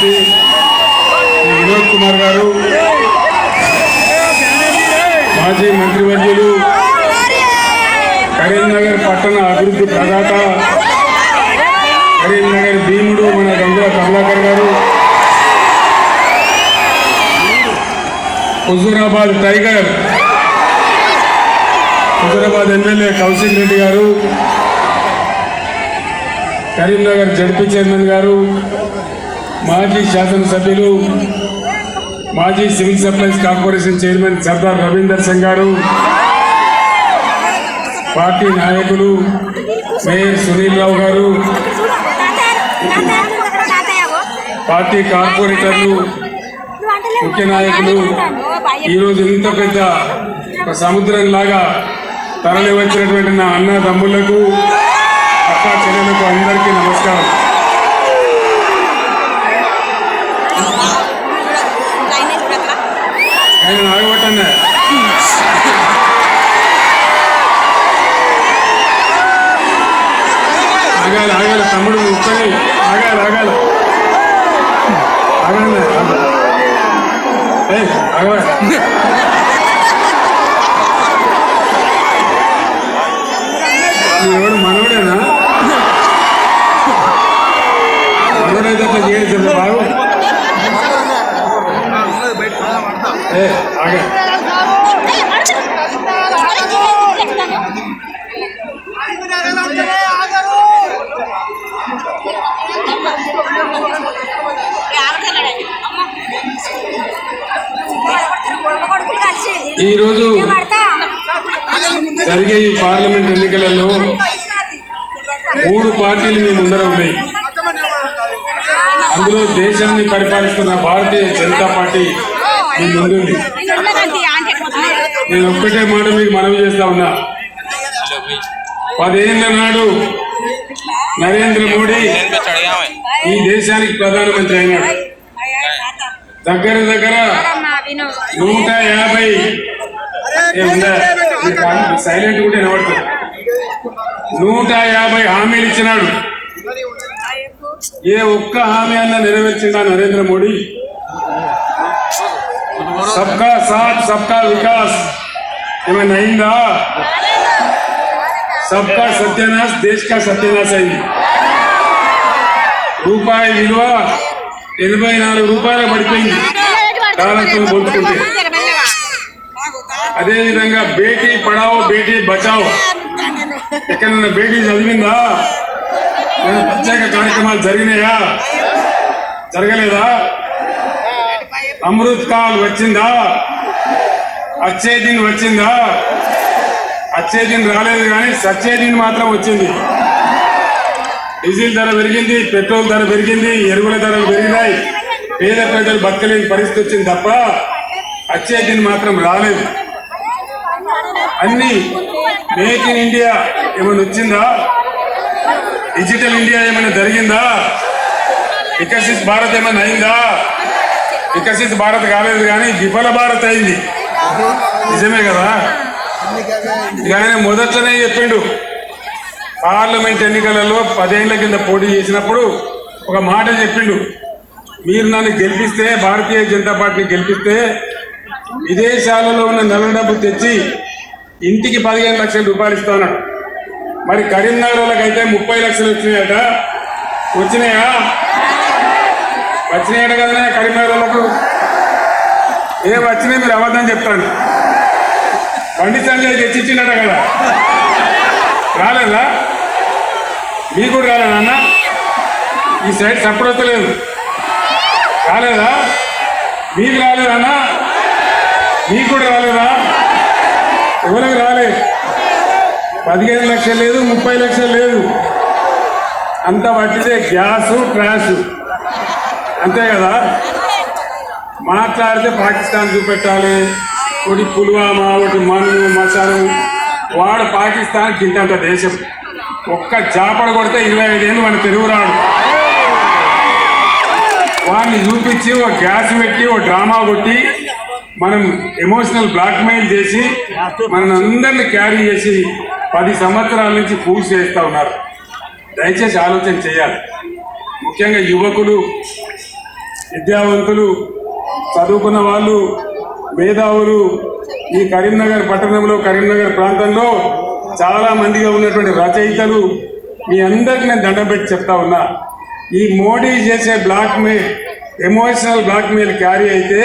కార్యదర్శి వినోద్ కుమార్ గారు, మాజీ మంత్రివర్యులు, కరీంనగర్ పట్టణ అభివృద్ధి ప్రదాత, కరీంనగర్ భీముడు మన గంగుల కమలాకర్ గారు, హుజూరాబాద్ టైగర్, హుజూరాబాద్ ఎమ్మెల్యే కౌశిక్ రెడ్డి గారు, కరీంనగర్ జడ్పీ చైర్మన్ గారు, మాజీ శాసనసభ్యులు, మాజీ civil supplies corporation chairman Sardar Ravinder Singh గారు, పార్టీ నాయకులు మేయర్ సునీల్ రావు గారు, పార్టీ కార్పొరేటర్లు, ముఖ్య నాయకులు, ఈరోజు ఇంత పెద్ద సముద్రంలాగా తరలి వచ్చినటువంటి నా అన్న తమ్ముళ్లకు, అక్కా చెల్లెలకు అందరికీ నమస్కారం. ఆయన ఆగబట్టన్నా ఆగాలి ఆగాలి తమ్ముడు ఒక్కని ఆగాలి ఆగాలి ఆగండి ఆగ ఎవడు మనవడేనా? మనవడైతే అట్లా చేయొచ్చు బాగు. ఆగా ఈరోజు జరిగే ఈ పార్లమెంట్ ఎన్నికలలో 3 పార్టీలు మీ ముందర ఉన్నాయి. అందులో దేశాన్ని పరిపాలిస్తున్న భారతీయ జనతా పార్టీ మీ ముందుంది. నేను ఒక్కటే మాట మీకు మనవి చేస్తా ఉన్నా. 10 ఏళ్ల నాడు నరేంద్ర మోడీ ఈ దేశానికి ప్రధానమంత్రి అయినాడు. దగ్గర దగ్గర 150 సైలెంట్ కూడా వినబడుతుంది. 150 హామీలు ఇచ్చినాడు. ఏ ఒక్క హామీ అన్నా నెరవేర్చిందా నరేంద్ర మోడీ? సబ్కా సాత్ సబ్కా వికాస్ ఏమైనా అయిందా? సబ్కా సత్యనాశ్ దేశ్ కా సత్యనాశ్ అయింది. రూపాయి విలువ 84 రూపాయలు పడిపోయింది డాలర్తో పోల్చుకుంటే. అదేవిధంగా బేటీ పడావో బేటీ బచావో ఎక్కడన్నా బేటీ చదివిందా? ప్రత్యేక కార్యక్రమాలు జరిగినాయా? జరగలేదా? అమృత్ కాల్ వచ్చిందా? అచ్చే దిన్ వచ్చిందా? అచ్చే దిన్ రాలేదు కానీ సచ్చే దిన్ మాత్రం వచ్చింది. డీజిల్ ధర పెరిగింది, పెట్రోల్ ధర పెరిగింది, ఎరువుల ధరలు పెరిగినాయి. పేద ప్రజలు బతకలేని పరిస్థితి వచ్చింది తప్ప అచ్చే దిన్ మాత్రం రాలేదు. అన్ని మేక్ ఇన్ ఇండియా ఏమైనా వచ్చిందా? డిజిటల్ ఇండియా ఏమైనా జరిగిందా? వికసిత్ భారత్ ఏమైనా అయిందా? వికసిత్ భారత్ కాలేదు కానీ విఫల భారత్ అయింది. నిజమే కదా? ఇక ఆయన మొదట్లోనే చెప్పిండు. పార్లమెంట్ ఎన్నికలలో 10 ఏళ్ల కింద పోటీ చేసినప్పుడు ఒక మాట చెప్పిండు. మీరు నన్ను గెలిపిస్తే, భారతీయ జనతా పార్టీని గెలిపిస్తే విదేశాలలో ఉన్న నల్ల డబ్బు తెచ్చి ఇంటికి 15 లక్షల రూపాయలు ఇస్తాను. మరి కరీంనగర్ వాళ్ళకైతే 30 లక్షలు వచ్చినాయట. వచ్చినాయా? వచ్చినాయట కదా కరీంనగర్ వాళ్ళకు. ఏ వచ్చినాయి మీరు అబద్ధం చెప్తాను. బండి సంజయ్ తెచ్చిచ్చినట కదా, రాలేదా? మీకు కూడా రాలేదా అన్న? ఈ సైడ్ సపోర్ట్ లేదు, రాలేదా? మీకు రాలేదన్నా? మీకు కూడా రాలేదా? ఎవరికి రాలేదు. 15 లక్షలు లేదు, 30 లక్షలు లేదు. అంత పట్టితే గ్యాసు ట్రాష్ అంతే కదా. మాట్లాడితే పాకిస్తాన్ చూపెట్టాలి. ఒకటి పుల్వామా, ఒకటి మన్ను మసాలు. వాడు పాకిస్తాన్ కిందంత దేశం. ఒక్క జాపడ కొడితే 25 ఏళ్ళు మన తెలుగు రాడు. వాడిని చూపించి ఒక గ్యాస్ పెట్టి ఒక డ్రామా కొట్టి మనం ఎమోషనల్ బ్లాక్మెయిల్ చేసి మన అందరిని క్యారీ చేసి 10 సంవత్సరాల నుంచి పూర్తి చేస్తూ ఉన్నారు. దయచేసి ఆలోచన చేయాలి. ముఖ్యంగా యువకులు విద్యావంతులు, చదువుకున్న వాళ్ళు, మేధావులు ఈ కరీంనగర్ పట్టణంలో, కరీంనగర్ ప్రాంతంలో చాలా మందిగా ఉన్నటువంటి రచయితలు మీ అందరికీ నేను దండం పెట్టి చెప్తా ఉన్నా. ఈ మోడీ చేసే బ్లాక్మెయిల్, ఎమోషనల్ బ్లాక్మెయిల్ క్యారీ అయితే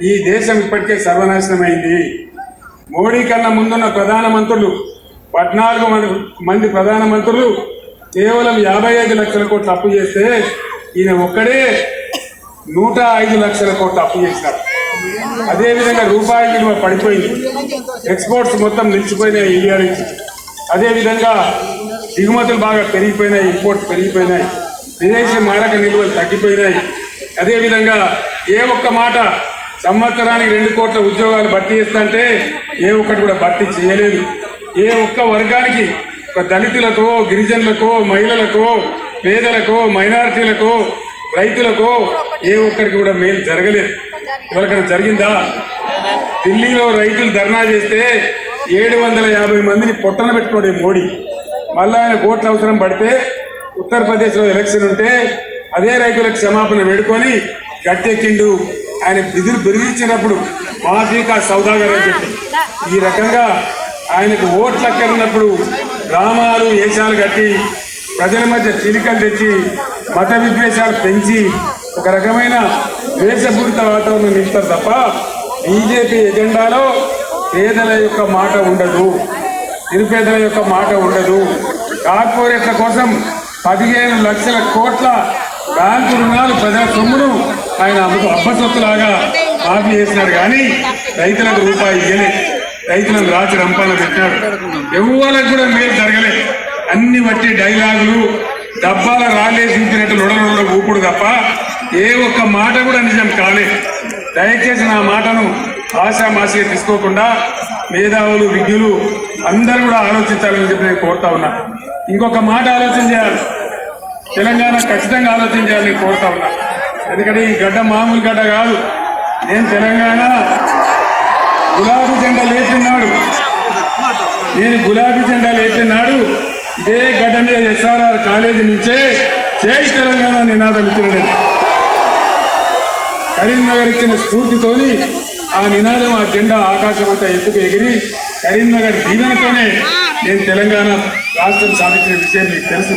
ఈ దేశం ఇప్పటికే సర్వనాశనమైంది. మోడీ కన్నా ముందున్న ప్రధానమంత్రులు 14 మంది ప్రధానమంత్రులు కేవలం 55 లక్షల కోట్లు అప్పు చేస్తే ఈయన ఒక్కడే 105 లక్షల కోట్లు అప్పు చేశారు. అదేవిధంగా రూపాయి విలువ పడిపోయింది, ఎక్స్పోర్ట్స్ మొత్తం నిలిచిపోయినాయి ఇండియా నుంచి. అదేవిధంగా దిగుమతులు బాగా పెరిగిపోయినాయి, ఇంపోర్ట్స్ పెరిగిపోయినాయి, విదేశీ మారక నిల్వలు తగ్గిపోయినాయి. అదేవిధంగా ఏ ఒక్క మాట సంవత్సరానికి 2 కోట్ల ఉద్యోగాలు భర్తీ చేస్తుంటే ఏ ఒక్కటి కూడా భర్తీ చేయలేదు. ఏ ఒక్క వర్గానికి, ఒక దళితులకో, గిరిజనులకో, మహిళలకో, పేదలకో, మైనారిటీలకో, రైతులకో ఏ ఒక్కరికి కూడా మేలు జరగలేదు. ఎవరికైనా జరిగిందా? ఢిల్లీలో రైతులు ధర్నా చేస్తే 750 మందిని పొట్టన పెట్టుకోండి మోడీ. మళ్ళా ఆయన కోట్ల అవసరం పడితే ఉత్తరప్రదేశ్లో ఎలక్షన్ ఉంటే అదే రైతులకు క్షమాపణ వేడుకొని గట్టెక్కిండు. ఆయన బిదురు బెదిరించినప్పుడు మాఫీకా సౌదాగర్ అని చెప్పి ఈ రకంగా ఆయనకు ఓట్లు అక్కడినప్పుడు గ్రామాలు ఏషాలు కట్టి ప్రజల మధ్య చీలికలు తెచ్చి మత విద్వేషాలు పెంచి ఒక రకమైన ద్వేషపూరిత వాతావరణం ఇస్తారు తప్ప బీజేపీ ఎజెండాలో పేదల యొక్క మాట ఉండదు, నిరుపేదల యొక్క మాట ఉండదు. కార్పొరేట్ల కోసం 15 లక్షల కోట్ల బ్యాంకు రుణాలు ప్రజా సొమ్మును ఆయన అబ్బసొత్తులాగా మాఫీ చేసినాడు. కానీ రైతులకు రూపాయి ఇవ్వలేదు, రైతులను రాచి రంపాన పెట్టాడు. ఎవరికి కూడా మేలు జరగలేదు. అన్ని బట్టి డైలాగులు, డబ్బాల రాళ్ళేసి ఊపినట్టు లొడలలో ఊపుడు తప్ప ఏ ఒక్క మాట కూడా నిజం కాలేదు. దయచేసి నా మాటను ఆశామాసిగా తీసుకోకుండా మేధావులు, విజ్ఞులు అందరూ కూడా ఆలోచించాలని చెప్పి నేను కోరుతా ఉన్నా. ఇంకొక మాట ఆలోచన చేయాలి, తెలంగాణ ఖచ్చితంగా ఆలోచన చేయాలని కోరుతా ఉన్నా. ఎందుకంటే ఈ గడ్డ మామూలు గడ్డ కాదు. నేను తెలంగాణ గులాబీ జెండా లేపినాడు, నేను గులాబీ జెండా లేపినాడు ఇదే గడ్డ మీద ఎస్ఆర్ఆర్ కాలేజీ నుంచే జై తెలంగాణ నినాదం ఇచ్చినాడు. కరీంనగర్ ఇచ్చిన స్ఫూర్తితోని ఆ నినాదం, ఆ జెండా ఆకాశం అంతా ఎత్తుకు ఎగిరి కరీంనగర్ దీవెనతోనే నేను తెలంగాణ రాష్ట్రం సాధించిన విషయం మీకు తెలుసు.